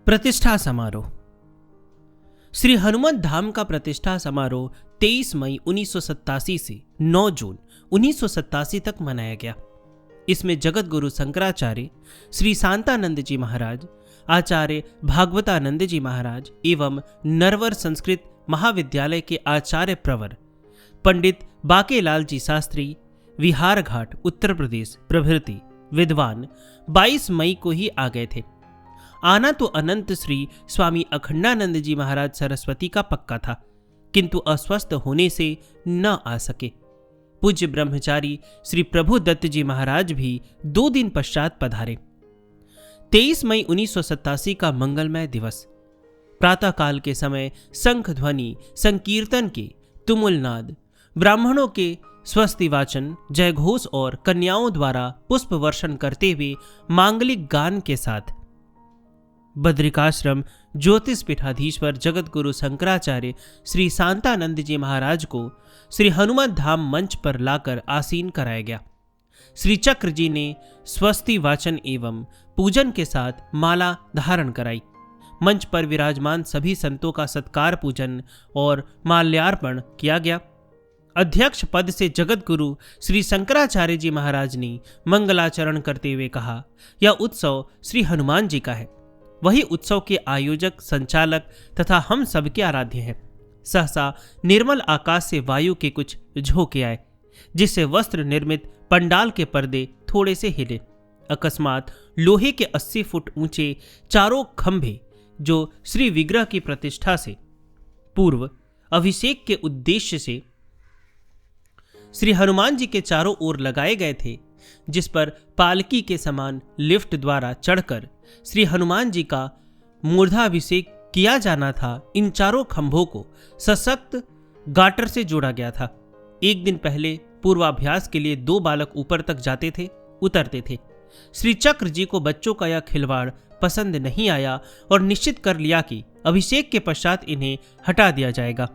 प्रतिष्ठा समारोह। श्री हनुमत धाम का प्रतिष्ठा समारोह 23 मई 1987 से 9 जून 1987 तक मनाया गया। इसमें जगत गुरु शंकराचार्य श्री शांतानंद जी महाराज, आचार्य भागवतानंद जी महाराज एवं नरवर संस्कृत महाविद्यालय के आचार्य प्रवर पंडित बाकेलाल जी शास्त्री, विहार घाट उत्तर प्रदेश प्रभृति विद्वान 22 मई को ही आ गए थे। आना तो अनंत श्री स्वामी अखंडानंद जी महाराज सरस्वती का पक्का था, किंतु अस्वस्थ होने से न आ सके। पूज्य ब्रह्मचारी श्री प्रभु दत्त जी महाराज भी 2 दिन पश्चात पधारे। 23 मई 1987 का मंगलमय दिवस। प्रातःकाल के समय शंख ध्वनि, संकीर्तन के तुमुल नाद, ब्राह्मणों के स्वस्ति वाचन, जयघोष और कन्याओं द्वारा पुष्प वर्षण करते हुए मांगलिक गान के साथ बद्रिकाश्रम ज्योतिष पीठाधीश्वर जगत गुरु शंकराचार्य श्री शांतानंद जी महाराज को श्री हनुमत धाम मंच पर लाकर आसीन कराया गया। श्री चक्र जी ने स्वस्ति वाचन एवं पूजन के साथ माला धारण कराई। मंच पर विराजमान सभी संतों का सत्कार पूजन और माल्यार्पण किया गया। अध्यक्ष पद से जगत गुरु श्री शंकराचार्य जी महाराज ने मंगलाचरण करते हुए कहा, यह उत्सव श्री हनुमान जी का है। वही उत्सव के आयोजक, संचालक तथा हम सबके आराध्य हैं। सहसा निर्मल आकाश से वायु के कुछ झोंके आए, जिससे वस्त्र निर्मित पंडाल के पर्दे थोड़े से हिले। अकस्मात लोहे के 80 फुट ऊंचे चारों खंभे, जो श्री विग्रह की प्रतिष्ठा से पूर्व अभिषेक के उद्देश्य से श्री हनुमान जी के चारों ओर लगाए गए थे, जिस पर पालकी के समान लिफ्ट द्वारा चढ़कर श्री हनुमान जी का मूर्धाभिषेक किया जाना था, इन चारों खंभों को सशक्त गाटर से जोड़ा गया था। एक दिन पहले पूर्वाभ्यास के लिए 2 बालक ऊपर तक जाते थे, उतरते थे। श्री चक्र जी को बच्चों का यह खिलवाड़ पसंद नहीं आया और निश्चित कर लिया कि अभिषेक के पश्चात इन्हें हटा दिया जाएगा।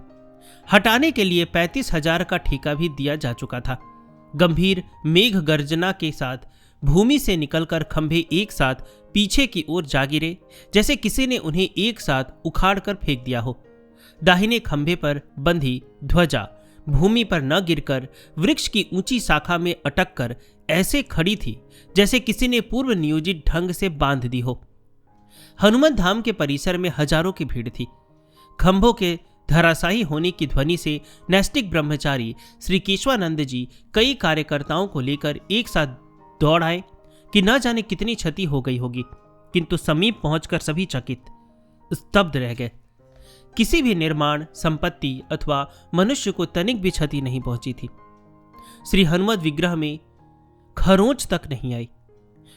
हटाने के लिए 35,000 का ठेका भी दिया जा चुका था। गंभीर मेघ गर्जना के साथ भूमि से निकलकर खंभे एक साथ पीछे की ओर जा गिरे, जैसे किसी ने उन्हें एक साथ उखाड़ कर फेंक दिया हो। दाहिने खंभे पर बंधी ध्वजा भूमि पर न गिरकर वृक्ष की ऊंची शाखा में अटक कर ऐसे खड़ी थी जैसे किसी ने पूर्व नियोजित ढंग से बांध दी हो। हनुमत धाम के परिसर में हजारों की भीड़ थी। खंभों के धराशायी होने की ध्वनि से नैष्टिक ब्रह्मचारी श्री केशवानंद जी कई कार्यकर्ताओं को लेकर एक साथ दौड़ आए कि न जाने कितनी क्षति हो गई होगी, किंतु समीप पहुंचकर सभी चकित स्तब्ध रह गए। किसी भी निर्माण संपत्ति अथवा मनुष्य को तनिक भी क्षति नहीं पहुंची थी। श्री हनुमत विग्रह में खरोंच तक नहीं आई।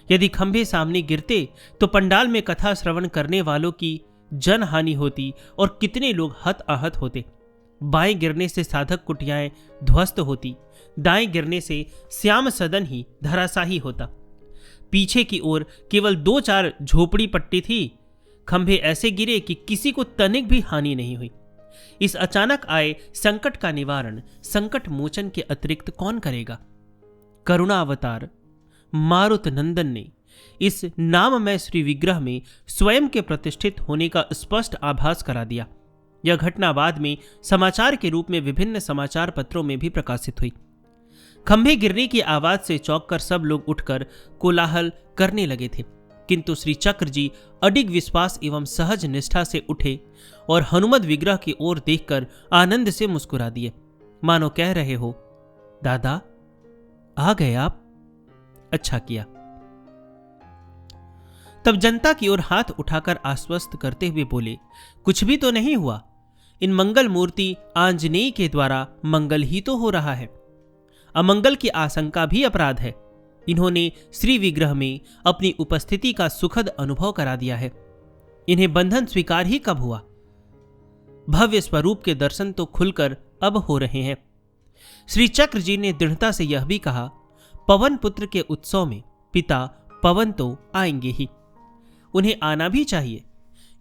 यदि खंभे सामने गिरते तो पंडाल में कथा श्रवण करने वालों की जन हानि होती और कितने लोग हत आहत होते। बाएं गिरने से साधक कुटियाएं ध्वस्त होती, दाएं गिरने से श्याम सदन ही धराशाही होता। पीछे की ओर केवल 2-4 झोपड़ी पट्टी थी। खंभे ऐसे गिरे कि किसी को तनिक भी हानि नहीं हुई। इस अचानक आए संकट का निवारण संकट मोचन के अतिरिक्त कौन करेगा? करुणा अवतार मारुत नंदन ने इस नाममय श्री विग्रह में स्वयं के प्रतिष्ठित होने का स्पष्ट आभास करा दिया। यह घटना बाद में समाचार के रूप में विभिन्न समाचार पत्रों में भी प्रकाशित हुई। खंभे गिरने की आवाज से चौंककर सब लोग उठकर कोलाहल करने लगे थे, किंतु श्री चक्र जी अडिग विश्वास एवं सहज निष्ठा से उठे और हनुमत विग्रह की ओर देखकर आनंद से मुस्कुरा दिए, मानो कह रहे हो, दादा आ गए आप, अच्छा किया। तब जनता की ओर हाथ उठाकर आश्वस्त करते हुए बोले, कुछ भी तो नहीं हुआ। इन मंगल मूर्ति आंजनेय के द्वारा मंगल ही तो हो रहा है। अमंगल की आशंका भी अपराध है। इन्होंने श्री विग्रह में अपनी उपस्थिति का सुखद अनुभव करा दिया है। इन्हें बंधन स्वीकार ही कब हुआ? भव्य स्वरूप के दर्शन तो खुलकर अब हो रहे हैं। श्री चक्र जी ने दृढ़ता से यह भी कहा, पवन पुत्र के उत्सव में पिता पवन तो आएंगे ही। उन्हें आना भी चाहिए,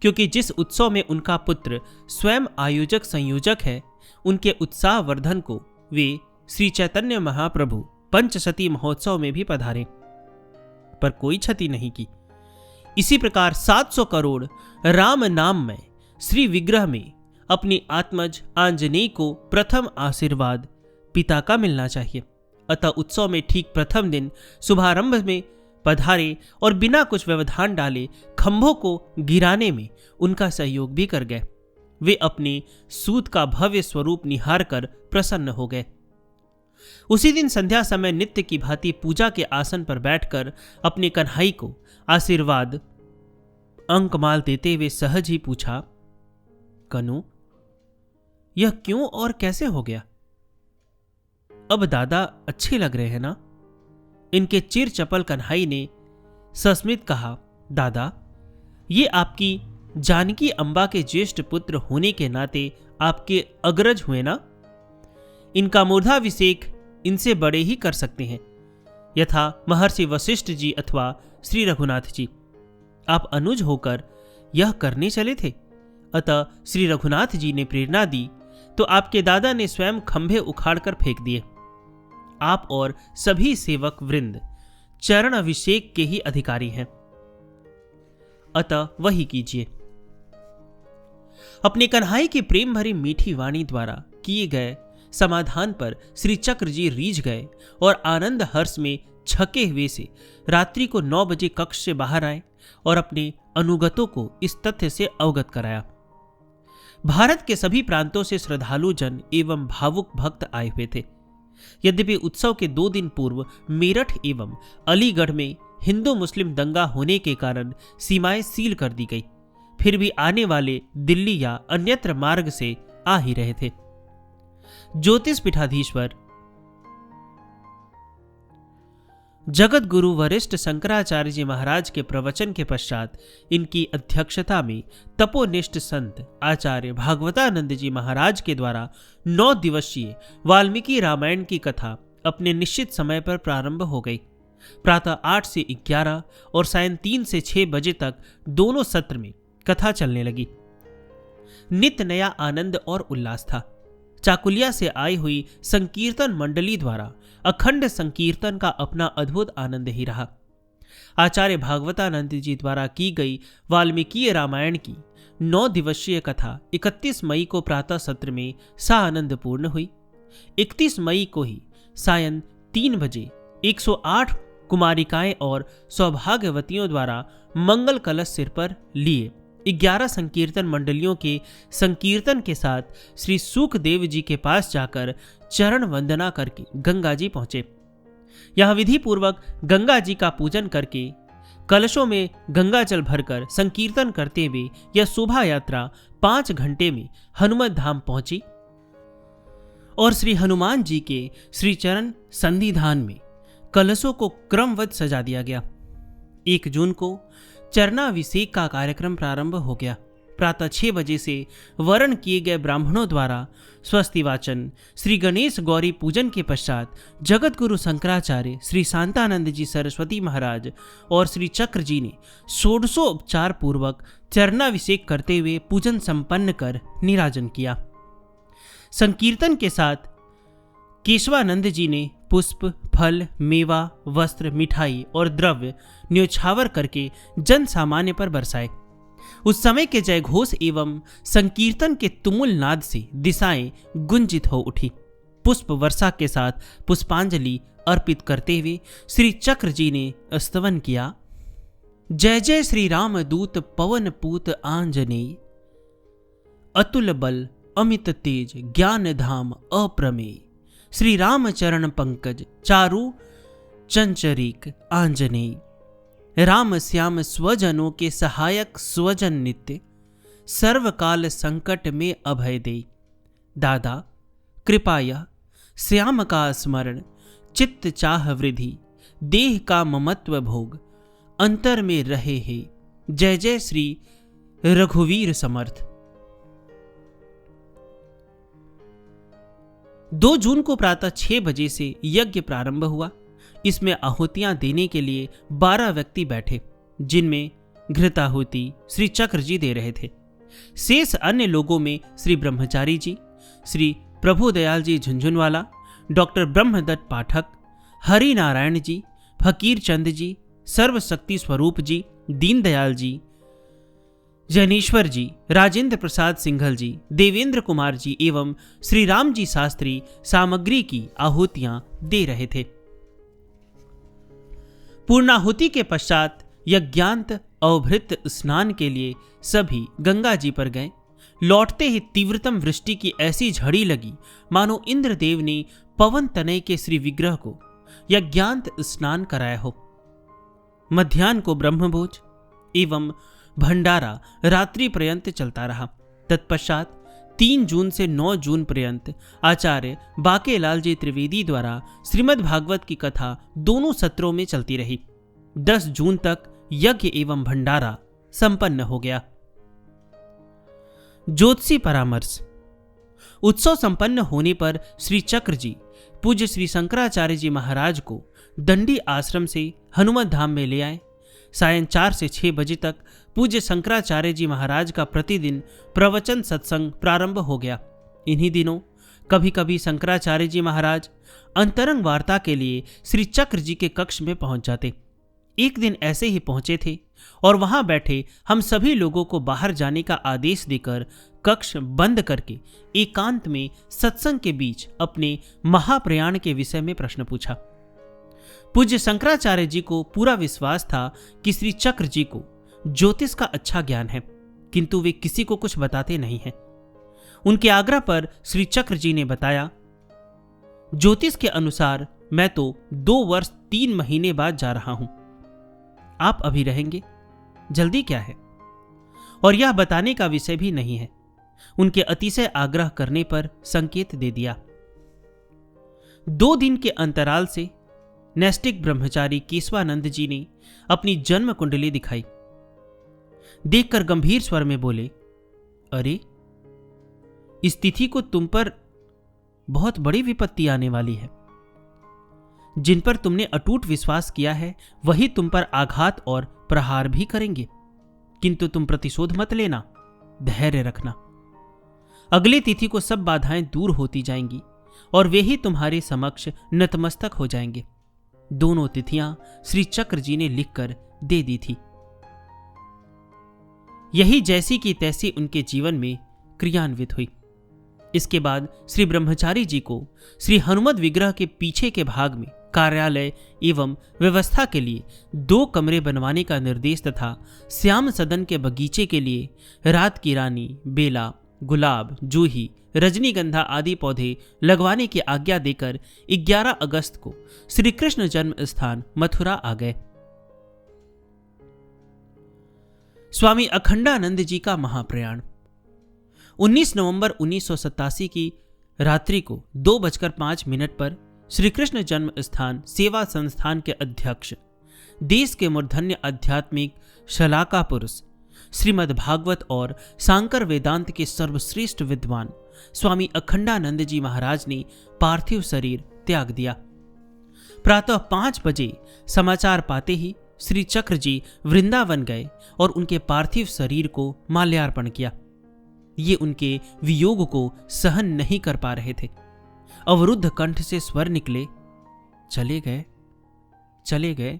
क्योंकि जिस उत्सव में उनका पुत्र स्वयं आयोजक संयोजक है, उनके उत्साह वर्धन को वे श्री चैतन्य महाप्रभु पंचशती महोत्सव में भी पधारे, पर कोई क्षति नहीं की। इसी प्रकार 700 करोड़ राम नाम में श्री विग्रह में अपनी आत्मज आंजनेय को प्रथम आशीर्वाद पिता का मिलना चाहिए। अतः उत्सव में ठीक प्रथम दिन शुभारंभ में पधारे और बिना कुछ व्यवधान डाले खंभों को गिराने में उनका सहयोग भी कर गए। वे अपने सूत का भव्य स्वरूप निहार कर प्रसन्न हो गए। उसी दिन संध्या समय नित्य की भांति पूजा के आसन पर बैठकर अपने कन्हई को आशीर्वाद अंकमाल देते हुए सहज ही पूछा, कनु, यह क्यों और कैसे हो गया? अब दादा अच्छे लग रहे हैं ना? इनके चिर चपल कन्हई ने सस्मित कहा, दादा, ये आपकी जानकी अंबा के ज्येष्ठ पुत्र होने के नाते आपके अग्रज हुए ना? इनका मूर्धाभिषेक इनसे बड़े ही कर सकते हैं, यथा महर्षि वशिष्ठ जी अथवा श्री रघुनाथ जी। आप अनुज होकर यह करने चले थे। अतः श्री रघुनाथ जी ने प्रेरणा दी तो आपके दादा ने स्वयं खंभे उखाड़कर फेंक दिए। आप और सभी सेवक वृंद चरण अभिषेक के ही अधिकारी हैं, अतः वही कीजिए। अपने कन्हई की प्रेम भरी मीठी वाणी द्वारा किए गए समाधान पर श्री चक्र जी रीझ गए और आनंद हर्ष में छके हुए से रात्रि को 9 बजे कक्ष से बाहर आए और अपने अनुगतों को इस तथ्य से अवगत कराया। भारत के सभी प्रांतों से श्रद्धालु जन एवं भावुक भक्त आए हुए थे। यद्यपि उत्सव के 2 दिन पूर्व मेरठ एवं अलीगढ़ में हिंदू मुस्लिम दंगा होने के कारण सीमाएं सील कर दी गई, फिर भी आने वाले दिल्ली या अन्यत्र मार्ग से आ ही रहे थे। ज्योतिष पीठाधीश्वर जगत गुरु वरिष्ठ शंकराचार्य जी महाराज के प्रवचन के पश्चात इनकी अध्यक्षता में तपोनिष्ठ संत आचार्य भागवतानंद जी महाराज के द्वारा 9 दिवसीय वाल्मीकि रामायण की कथा अपने निश्चित समय पर प्रारंभ हो गई। प्रातः 8 से 11 और सायं 3 से 6 बजे तक दोनों सत्र में कथा चलने लगी। नित्य नया आनंद और उल्लास था। चाकुलिया से आई हुई संकीर्तन मंडली द्वारा अखंड संकीर्तन का अपना अद्भुत आनंद ही रहा। आचार्य भागवतानंद जी द्वारा की गई वाल्मीकि रामायण की 9 दिवसीय कथा 31 मई को प्रातः सत्र में सानंद पूर्ण हुई। 31 मई को ही सायं 3 बजे 108 कुमारिकाएं और सौभाग्यवतियों द्वारा मंगल कलश सिर पर लिए 11 संकीर्तन मंडलियों के संकीर्तन के साथ श्री सुखदेव जी के पास जाकर चरण वंदना करके गंगा जी पहुंचे। यहां विधि पूर्वक गंगा जी का पूजन करके कलशों में गंगा जल भरकर संकीर्तन करते हुए यह शोभा यात्रा 5 घंटे में हनुमत धाम पहुंची और श्री हनुमान जी के श्री चरण संधिधान में कलशों को क्रमवत सजा दिया गया। 1 जून को चरणाभिषेक का कार्यक्रम प्रारंभ हो गया। प्रातः 6 बजे से वरण किए गए ब्राह्मणों द्वारा स्वस्ति वाचन, श्री गणेश गौरी पूजन के पश्चात जगत गुरु शंकराचार्य श्री शांतानंद जी सरस्वती महाराज और श्री चक्र जी ने षोडशोपचार पूर्वक चरणाभिषेक करते हुए पूजन संपन्न कर निराजन किया। संकीर्तन के साथ केशवानंद जी ने पुष्प, फल, मेवा, वस्त्र, मिठाई और द्रव्य न्योछावर करके जन सामान्य पर बरसाए। उस समय के जय घोष एवं संकीर्तन के तुमुल नाद से दिशाएं गुंजित हो उठी। पुष्प वर्षा के साथ पुष्पांजलि अर्पित करते हुए श्री चक्र जी ने स्तवन किया। जय जय श्री राम दूत पवन पूत आंजनेय, अतुल बल अमित तेज ज्ञान धाम अप्रमेय, श्री राम चरण पंकज चारु चंचरीक आंजनेय, राम श्याम स्वजनों के सहायक स्वजन नित्य, सर्वकाल संकट में अभय दे। दादा कृपाया श्याम का स्मरण, चित्त चाह वृद्धि, देह का ममत्व भोग, अंतर में रहे है। जय जय श्री रघुवीर समर्थ। 2 जून को प्रातः 6 बजे से यज्ञ प्रारंभ हुआ। इसमें आहुतियां देने के लिए 12 व्यक्ति बैठे, जिनमें घृताहुति श्री चक्र जी दे रहे थे। शेष अन्य लोगों में श्री ब्रह्मचारी जी, श्री प्रभुदयाल जी झुंझुनवाला, डॉक्टर ब्रह्मदत्त पाठक, हरि नारायण जी, फकीर चंद जी, सर्वशक्ति स्वरूप जी, दीनदयाल जी, जैनेश्वर जी, राजेंद्र प्रसाद सिंघल जी, देवेंद्र कुमार जी एवं श्री राम जी शास्त्री सामग्री की आहुतियां दे रहे थे। पूर्णाहुति के पश्चात यज्ञांत अवभृत स्नान के लिए सभी गंगा जी पर गए। लौटते ही तीव्रतम वृष्टि की ऐसी झड़ी लगी मानो इंद्रदेव ने पवन तनय के श्री विग्रह को यज्ञांत स्नान कराया हो। मध्याह्न को ब्रह्मभोज एवं भंडारा रात्रि पर्यंत चलता रहा। तत्पश्चात 3 जून से 9 जून पर्यंत आचार्य बाकेलाल जी त्रिवेदी द्वारा श्रीमद् भागवत की कथा दोनों सत्रों में चलती रही। 10 जून तक यज्ञ एवं भंडारा संपन्न हो गया। ज्योतिषी परामर्श। उत्सव संपन्न होने पर श्री चक्र जी पूज्य श्री शंकराचार्य जी महाराज को दंडी आश्रम से हनुमत धाम में ले आए। सायं 4 से 6 बजे तक पूज्य शंकराचार्य जी महाराज का प्रतिदिन प्रवचन सत्संग प्रारंभ हो गया। इन्हीं दिनों कभी कभी शंकराचार्य जी महाराज अंतरंग वार्ता के लिए श्री चक्र जी के कक्ष में पहुंच जाते। एक दिन ऐसे ही पहुंचे थे और वहां बैठे हम सभी लोगों को बाहर जाने का आदेश देकर कक्ष बंद करके एकांत में सत्संग के बीच अपने महाप्रयाण के विषय में प्रश्न पूछा। पूज्य शंकराचार्य जी को पूरा विश्वास था कि श्री चक्र जी को ज्योतिष का अच्छा ज्ञान है, किंतु वे किसी को कुछ बताते नहीं हैं। उनके आग्रह पर श्री चक्र जी ने बताया, ज्योतिष के अनुसार मैं तो 2 वर्ष 3 महीने बाद जा रहा हूं। आप अभी रहेंगे, जल्दी क्या है? और यह बताने का विषय भी नहीं है। उनके अतिशय आग्रह करने पर संकेत दे दिया। 2 दिन के अंतराल से नैष्टिक ब्रह्मचारी केशवानंद जी ने अपनी जन्म कुंडली दिखाई। देखकर गंभीर स्वर में बोले, अरे इस तिथि को तुम पर बहुत बड़ी विपत्ति आने वाली है। जिन पर तुमने अटूट विश्वास किया है वही तुम पर आघात और प्रहार भी करेंगे, किंतु तुम प्रतिशोध मत लेना, धैर्य रखना। अगली तिथि को सब बाधाएं दूर होती जाएंगी और वे ही तुम्हारे समक्ष नतमस्तक हो जाएंगे। दोनों तिथियां श्री चक्र जी ने लिखकर दे दी थी। यही जैसी की तैसी उनके जीवन में क्रियान्वित हुई। इसके बाद श्री ब्रह्मचारी जी को श्री हनुमत विग्रह के पीछे के भाग में कार्यालय एवं व्यवस्था के लिए 2 कमरे बनवाने का निर्देश तथा श्याम सदन के बगीचे के लिए रात की रानी, बेला, गुलाब, जूही, रजनीगंधा आदि पौधे लगवाने की आज्ञा देकर 11 अगस्त को श्री कृष्ण जन्म स्थान मथुरा आ गए। स्वामी अखंडानंद जी का महाप्रयाण। 19 नवंबर 1987 की रात्रि को 2:05 पर श्री कृष्ण जन्म स्थान सेवा संस्थान के अध्यक्ष, देश के मूर्धन्य आध्यात्मिक शलाका पुरुष, श्रीमद् भागवत और सांकर वेदांत के सर्वश्रेष्ठ विद्वान स्वामी अखंडानंद जी महाराज ने पार्थिव शरीर त्याग दिया। प्रातः 5 बजे समाचार पाते ही श्री चक्र जी वृंदावन गए और उनके पार्थिव शरीर को माल्यार्पण किया। ये उनके वियोग को सहन नहीं कर पा रहे थे। अवरुद्ध कंठ से स्वर निकले, चले गए, चले गए।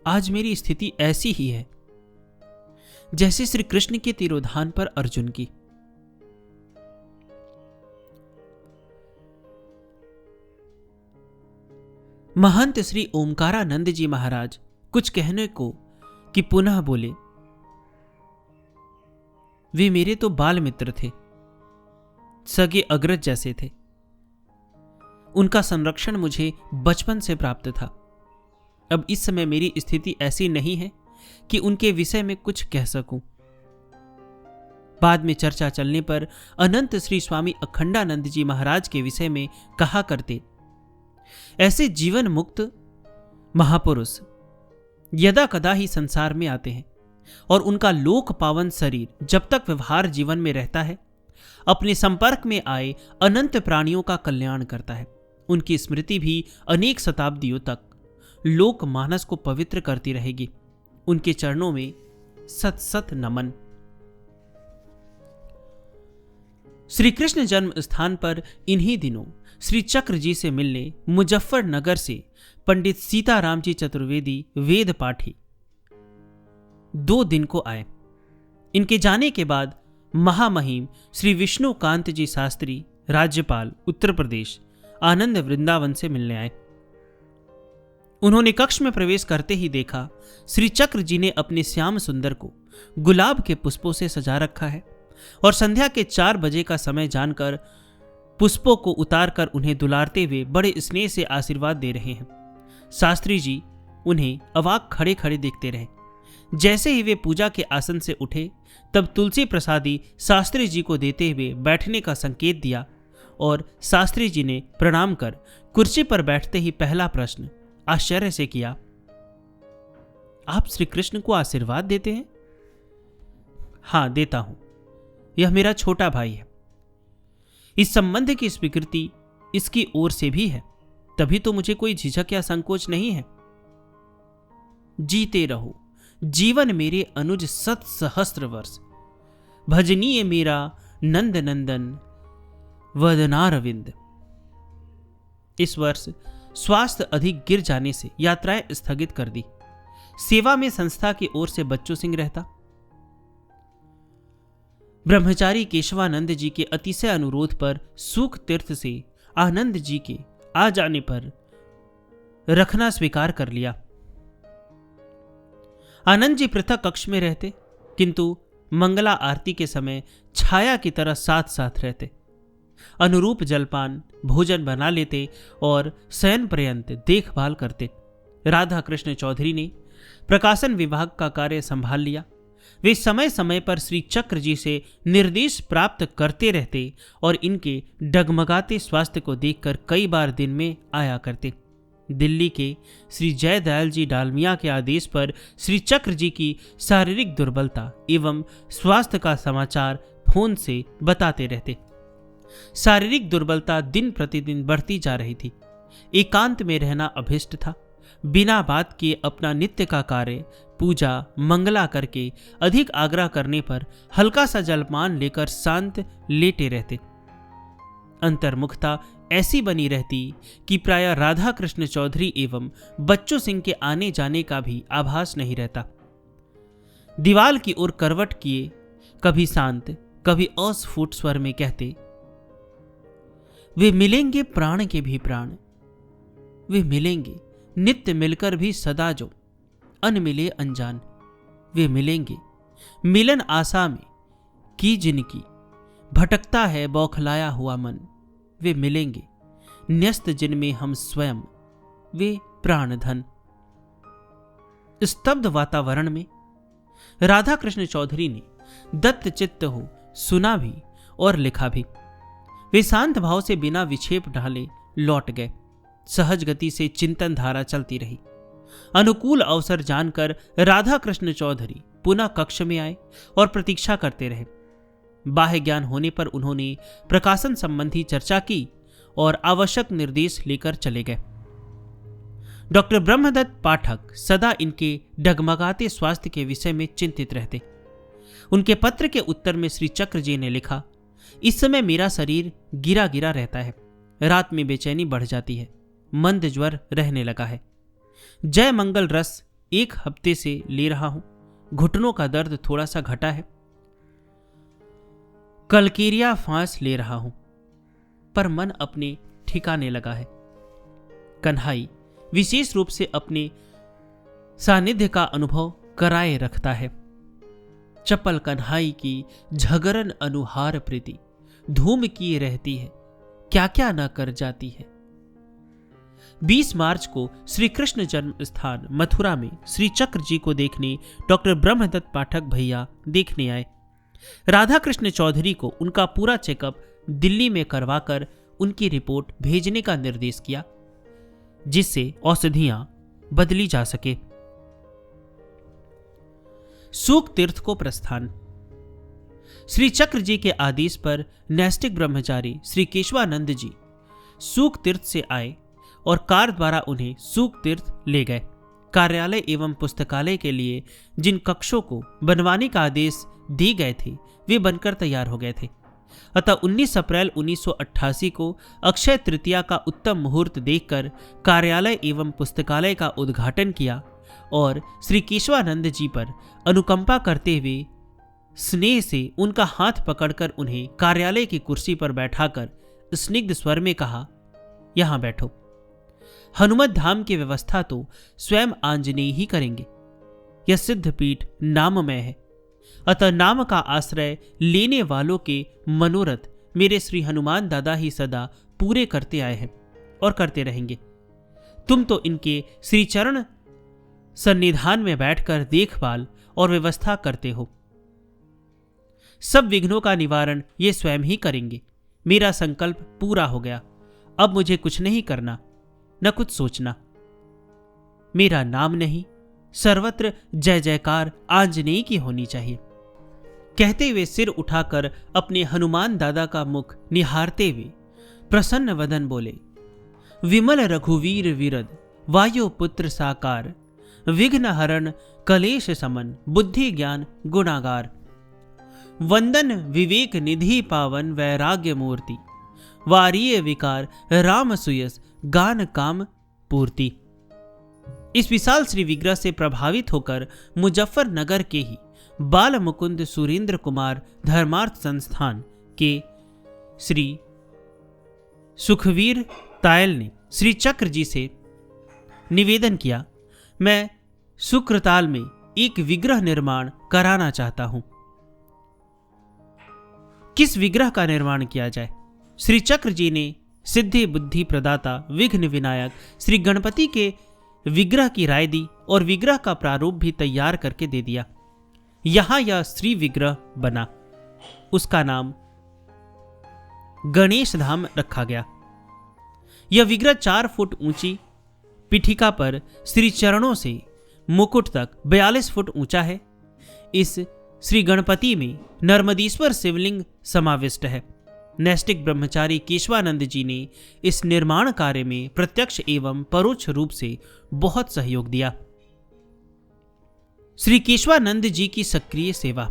आज मेरी स्थिति ऐसी ही है जैसे श्री कृष्ण के तिरोधान पर अर्जुन की। महंत श्री ओमकारानंद जी महाराज कुछ कहने को कि पुनः बोले, वे मेरे तो बाल मित्र थे, सगे अग्रज जैसे थे। उनका संरक्षण मुझे बचपन से प्राप्त था। अब इस समय मेरी स्थिति ऐसी नहीं है कि उनके विषय में कुछ कह सकूं। बाद में चर्चा चलने पर अनंत श्री स्वामी अखंडानंद जी महाराज के विषय में कहा करते, ऐसे जीवन मुक्त महापुरुष यदा कदा ही संसार में आते हैं और उनका लोक पावन शरीर जब तक व्यवहार जीवन में रहता है अपने संपर्क में आए अनंत प्राणियों का कल्याण करता है। उनकी स्मृति भी अनेक शताब्दियों तक लोक मानस को पवित्र करती रहेगी। उनके चरणों में सत सत नमन। श्री कृष्ण जन्म स्थान पर इन्हीं दिनों श्री चक्र जी से मिलने मुजफ्फरनगर से पंडित सीताराम जी चतुर्वेदी वेद पाठी 2 दिन को आए। इनके जाने के बाद महामहिम श्री विष्णुकांत जी शास्त्री राज्यपाल उत्तर प्रदेश आनंद वृंदावन से मिलने आए। उन्होंने कक्ष में प्रवेश करते ही देखा श्री चक्र जी ने अपने श्याम सुंदर को गुलाब के पुष्पों से सजा रखा है और संध्या के 4 बजे का समय जानकर पुष्पों को उतारकर उन्हें दुलारते हुए बड़े स्नेह से आशीर्वाद दे रहे हैं। शास्त्री जी उन्हें अवाक खड़े खड़े देखते रहे। जैसे ही वे पूजा के आसन से उठे तब तुलसी प्रसादी शास्त्री जी को देते हुए बैठने का संकेत दिया और शास्त्री जी ने प्रणाम कर कुर्सी पर बैठते ही पहला प्रश्न आश्चर्य से किया, आप श्री कृष्ण को आशीर्वाद देते हैं? हां, देता हूं। यह मेरा छोटा भाई है। इस संबंध की स्वीकृति इसकी ओर से भी है, तभी तो मुझे कोई झिझक या संकोच नहीं है। जीते रहो, जीवन मेरे अनुज 7 सहस्त्र वर्ष, भजनीय मेरा नंद नंदन वदनारविंद। इस वर्ष स्वास्थ्य अधिक गिर जाने से यात्राएं स्थगित कर दी। सेवा में संस्था की ओर से बच्चू सिंह रहता। ब्रह्मचारी केशवानंद जी के अतिशय अनुरोध पर सुख तीर्थ से आनंद जी के आ जाने पर रखना स्वीकार कर लिया। आनंद जी पृथक कक्ष में रहते, किंतु मंगला आरती के समय छाया की तरह साथ साथ रहते। अनुरूप जलपान भोजन बना लेते और शयन पर्यंत देखभाल करते। राधा कृष्ण चौधरी ने प्रकाशन विभाग का कार्य संभाल लिया। वे समय समय पर श्री चक्र जी से निर्देश प्राप्त करते रहते और इनके डगमगाते स्वास्थ्य को देखकर कई बार दिन में आया करते। दिल्ली के श्री जयदयाल जी डालमिया के आदेश पर श्री चक्र जी की शारीरिक दुर्बलता एवं स्वास्थ्य का समाचार फोन से बताते रहते। शारीरिक दुर्बलता दिन प्रतिदिन बढ़ती जा रही थी। एकांत में रहना अभिष्ट था। बिना बात किए अपना नित्य का कार्य पूजा मंगला करके अधिक आग्रह करने पर हल्का सा जलपान लेकर शांत लेटे रहते। अंतर्मुखता ऐसी बनी रहती कि प्रायः राधा कृष्ण चौधरी एवं बच्चू सिंह के आने जाने का भी आभास नहीं रहता। दीवाल की ओर करवट किए कभी शांत कभी अस्फुट स्वर में कहते, वे मिलेंगे प्राण के भी प्राण, वे मिलेंगे नित्य मिलकर भी सदा जो अनमिले अनजान, वे मिलेंगे मिलन आशा में की जिनकी भटकता है बौखलाया हुआ मन, वे मिलेंगे न्यस्त जिनमें हम स्वयं, वे प्राण धन। स्तब्ध वातावरण में राधा कृष्ण चौधरी ने दत्त चित्त हो सुना भी और लिखा भी। वे शांत भाव से बिना विक्षेप ढाले लौट गए। सहज गति से चिंतन धारा चलती रही। अनुकूल अवसर जानकर राधा कृष्ण चौधरी पुनः कक्ष में आए और प्रतीक्षा करते रहे। बाह्य ज्ञान होने पर उन्होंने प्रकाशन संबंधी चर्चा की और आवश्यक निर्देश लेकर चले गए। डॉक्टर ब्रह्मदत्त पाठक सदा इनके डगमगाते स्वास्थ्य के विषय में चिंतित रहते। उनके पत्र के उत्तर में श्री चक्र जी ने लिखा, इस समय मेरा शरीर गिरा गिरा रहता है, रात में बेचैनी बढ़ जाती है, मंद ज्वर रहने लगा है। जय मंगल रस 1 हफ्ते से ले रहा हूं, घुटनों का दर्द थोड़ा सा घटा है। कलकेरिया फांस ले रहा हूं, पर मन अपने ठिकाने लगा है। कन्हाई विशेष रूप से अपने सानिध्य का अनुभव कराए रखता है। चपल कन्हाई की झगरन अनुहार प्रीति धूम किए रहती है, क्या क्या न कर जाती है। 20 मार्च को श्री कृष्ण जन्म स्थान मथुरा में श्री चक्र जी को देखने डॉक्टर ब्रह्मदत्त पाठक भैया देखने आए। राधा कृष्ण चौधरी को उनका पूरा चेकअप दिल्ली में करवाकर उनकी रिपोर्ट भेजने का निर्देश किया, जिससे औषधियां बदली जा सके। सूक तीर्थ को प्रस्थान। श्री चक्र जी के आदेश पर नैष्टिक ब्रह्मचारी श्री केशवानंद जी सूक तीर्थ से आए और कार द्वारा उन्हें सूक तीर्थ ले गए। कार्यालय एवं पुस्तकालय के लिए जिन कक्षों को बनवाने का आदेश दिए गए थे वे बनकर तैयार हो गए थे। अतः 19 अप्रैल 1988 को अक्षय तृतीया का उत्तम मुहूर्त देखकर कार्यालय एवं पुस्तकालय का उद्घाटन किया और श्री केशवानंद जी पर अनुकंपा करते हुए स्नेह से उनका हाथ पकड़कर उन्हें कार्यालय की कुर्सी पर बैठाकर स्निग्ध स्वर में कहा, यहां बैठो। हनुमत धाम की व्यवस्था तो स्वयं आंजनेय ही करेंगे। यह सिद्धपीठ नाममय है, अतः नाम का आश्रय लेने वालों के मनोरथ मेरे श्री हनुमान दादा ही सदा पूरे करते आए हैं और करते रहेंगे। तुम तो इनके श्री चरण सन्निधान में बैठकर देखभाल और व्यवस्था करते हो। सब विघ्नों का निवारण ये स्वयं ही करेंगे। मेरा संकल्प पूरा हो गया। अब मुझे कुछ नहीं करना, न कुछ सोचना। मेरा नाम नहीं, सर्वत्र जय जयकार आंजनेय की होनी चाहिए। कहते हुए सिर उठाकर अपने हनुमान दादा का मुख निहारते हुए प्रसन्न वदन बोले, विमल रघुवीर विरद वायु पुत्र साकार, विघ्न हरण कलेश समन बुद्धि ज्ञान गुणागार, वंदन विवेक निधि पावन वैराग्य मूर्ति, वारीय विकार राम सुयस गान काम पूर्ति। इस विशाल श्री विग्रह से प्रभावित होकर मुजफ्फरनगर के ही बाल मुकुंद सुरेंद्र कुमार धर्मार्थ संस्थान के श्री सुखवीर तायल ने श्री चक्र जी से निवेदन किया, मैं सुक्रताल में एक विग्रह निर्माण कराना चाहता हूं। किस विग्रह का निर्माण किया जाए? श्री चक्र जी ने सिद्धि बुद्धि प्रदाता विघ्न विनायक श्री गणपति के विग्रह की राय दी और विग्रह का प्रारूप भी तैयार करके दे दिया। यहां यह श्री विग्रह बना। उसका नाम गणेश धाम रखा गया। यह विग्रह 4 फुट ऊंची पीठिका पर श्री चरणों से मुकुट तक 42 फुट ऊंचा है। इस श्री गणपति में नर्मदीश्वर शिवलिंग समाविष्ट है। नैष्टिक ब्रह्मचारी केशवानंद जी ने इस निर्माण कार्य में प्रत्यक्ष एवं परोक्ष रूप से बहुत सहयोग दिया। श्री केशवानंद जी की सक्रिय सेवा।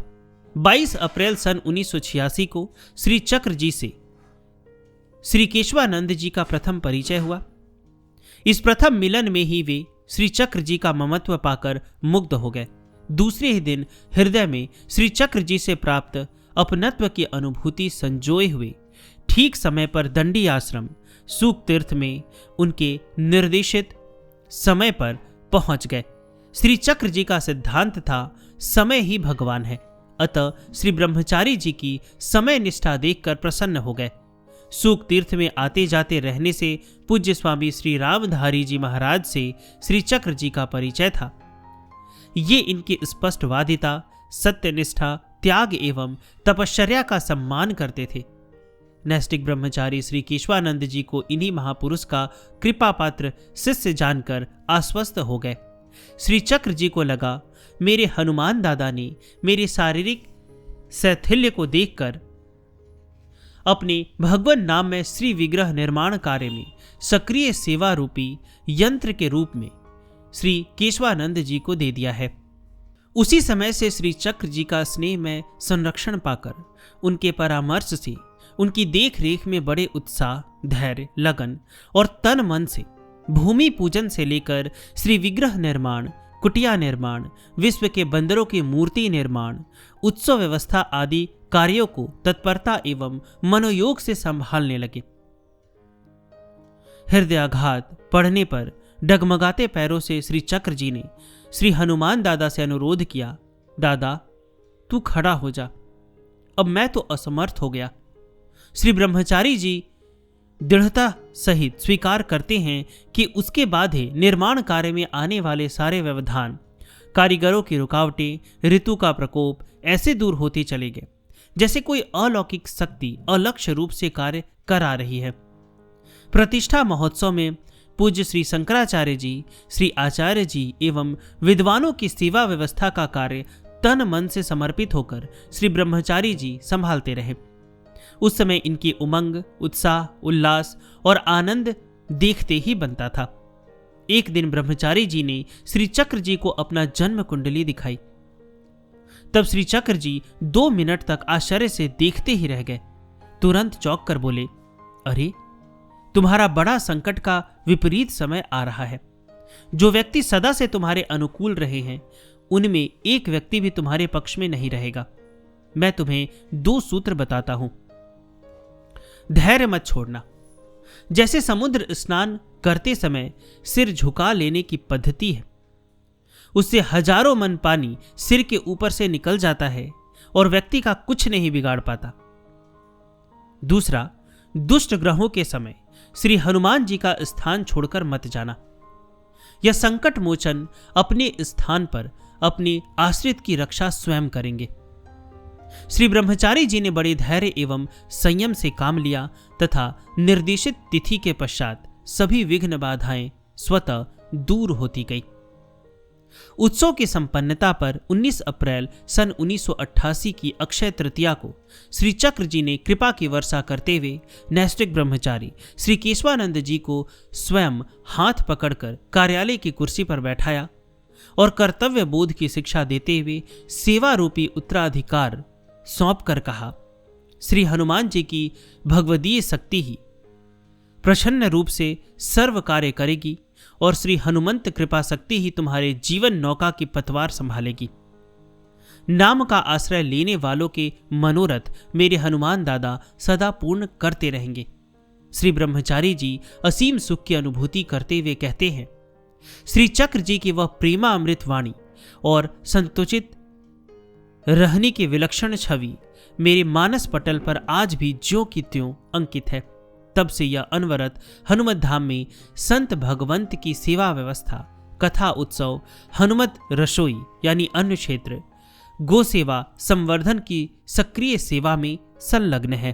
22 अप्रैल सन 1986 को श्री चक्र जी से श्री केशवानंद जी का प्रथम परिचय हुआ। इस प्रथम मिलन में ही वे श्री चक्र जी का ममत्व पाकर मुग्ध हो गए। दूसरे ही दिन हृदय में श्री चक्र जी से प्राप्त अपनत्व की अनुभूति संजोए हुए ठीक समय पर दंडी आश्रम सूक तीर्थ में उनके निर्देशित समय पर पहुंच गए। श्री चक्र जी का सिद्धांत था, समय ही भगवान है। अतः श्री ब्रह्मचारी जी की समय निष्ठा देखकर प्रसन्न हो गए। सूक तीर्थ में आते जाते रहने से पूज्य स्वामी श्री रामधारी जी महाराज से श्री चक्र जी का परिचय था। ये इनकी स्पष्टवादिता, सत्यनिष्ठा, त्याग एवं तपश्चर्या का सम्मान करते थे। नैष्टिक ब्रह्मचारी श्री केशवानंद जी को इन्हीं महापुरुष का कृपा पात्र शिष्य जानकर आश्वस्त हो गए। श्री चक्र जी को लगा, मेरे हनुमान दादा ने मेरे शारीरिक शैथिल्य को देखकर अपने भगवान नाम में श्री विग्रह निर्माण कार्य में सक्रिय सेवा रूपी यंत्र के रूप में श्री केशवानंद जी को दे दिया है। उसी समय से श्री चक्र जी का स्नेह में संरक्षण पाकर उनके परामर्श से उनकी देख रेख में बड़े उत्साह, धैर्य, लगन और तन मन से भूमि पूजन से लेकर श्री विग्रह निर्माण, कुटिया निर्माण, विश्व के बंदरों की मूर्ति निर्माण, उत्सव व्यवस्था आदि कार्यों को तत्परता एवं मनोयोग से संभालने लगे। हृदयाघात पड़ने पर डगमगाते पैरों से श्री चक्र जी ने श्री हनुमान दादा से अनुरोध किया, दादा तू खड़ा हो जा, अब मैं तो असमर्थ हो गया। श्री ब्रह्मचारी जी दृढ़ता सहित स्वीकार करते हैं कि उसके बाद ही निर्माण कार्य में आने वाले सारे व्यवधान, कारीगरों की रुकावटें, ऋतु का प्रकोप ऐसे दूर होते चले गए जैसे कोई अलौकिक शक्ति अलक्ष्य रूप से कार्य करा रही है। प्रतिष्ठा महोत्सव में पूज्य श्री शंकराचार्य जी, श्री आचार्य जी एवं विद्वानों की सेवा व्यवस्था का कार्य तन मन से समर्पित होकर श्री ब्रह्मचारी जी संभालते रहे। उस समय इनकी उमंग, उत्साह, उल्लास और आनंद देखते ही बनता था। एक दिन ब्रह्मचारी जी ने श्री चक्र जी को अपना जन्म कुंडली दिखाई। तब श्री चक्र जी 2 मिनट तक आश्चर्य से देखते ही रह गए। तुरंत चौंक कर बोले, अरे, तुम्हारा बड़ा संकट का विपरीत समय आ रहा है। जो व्यक्ति सदा से तुम्हारे अनुकूल रहे हैं, उनमें एक व्यक्ति भी तुम्हारे पक्ष में नहीं रहेगा। मैं तुम्हें 2 सूत्र बताता हूं। धैर्य मत छोड़ना। जैसे समुद्र स्नान करते समय सिर झुका लेने की पद्धति है, उससे हजारों मन पानी सिर के ऊपर से निकल जाता है और व्यक्ति का कुछ नहीं बिगाड़ पाता। दूसरा, दुष्ट ग्रहों के समय श्री हनुमान जी का स्थान छोड़कर मत जाना। यह संकट मोचन अपने स्थान पर अपने आश्रित की रक्षा स्वयं करेंगे। श्री ब्रह्मचारी जी ने बड़े धैर्य एवं संयम से काम लिया तथा निर्देशित तिथि के पश्चात सभी विघ्न बाधाएं स्वतः दूर होती गई। उत्सव की संपन्नता पर 19 अप्रैल सन 1988 की अक्षय तृतीया को श्री चक्र जी ने कृपा की वर्षा करते हुए नैष्ठिक ब्रह्मचारी श्री केशवानंद जी को स्वयं हाथ पकड़कर कार्यालय की कुर्सी पर बैठाया और कर्तव्य बोध की शिक्षा देते हुए सेवा रूपी उत्तराधिकार सौंप कर कहा, श्री हनुमान जी की भगवदीय शक्ति ही प्रसन्न रूप से सर्व कार्य करेगी और श्री हनुमंत कृपा शक्ति ही तुम्हारे जीवन नौका की पतवार संभालेगी। नाम का आश्रय लेने वालों के मनोरथ मेरे हनुमान दादा सदा पूर्ण करते रहेंगे। श्री ब्रह्मचारी जी असीम सुख की अनुभूति करते हुए कहते हैं, श्री चक्र जी की वह प्रेमा अमृत वाणी और संतुचित रहने की विलक्षण छवि मेरे मानस पटल पर आज भी ज्यों की त्यों अंकित है। तब से यह अनवरत हनुमत धाम में संत भगवंत की सेवा व्यवस्था, कथा उत्सव, हनुमत रसोई यानी अन्न क्षेत्र, गो सेवा संवर्धन की सक्रिय सेवा में संलग्न है।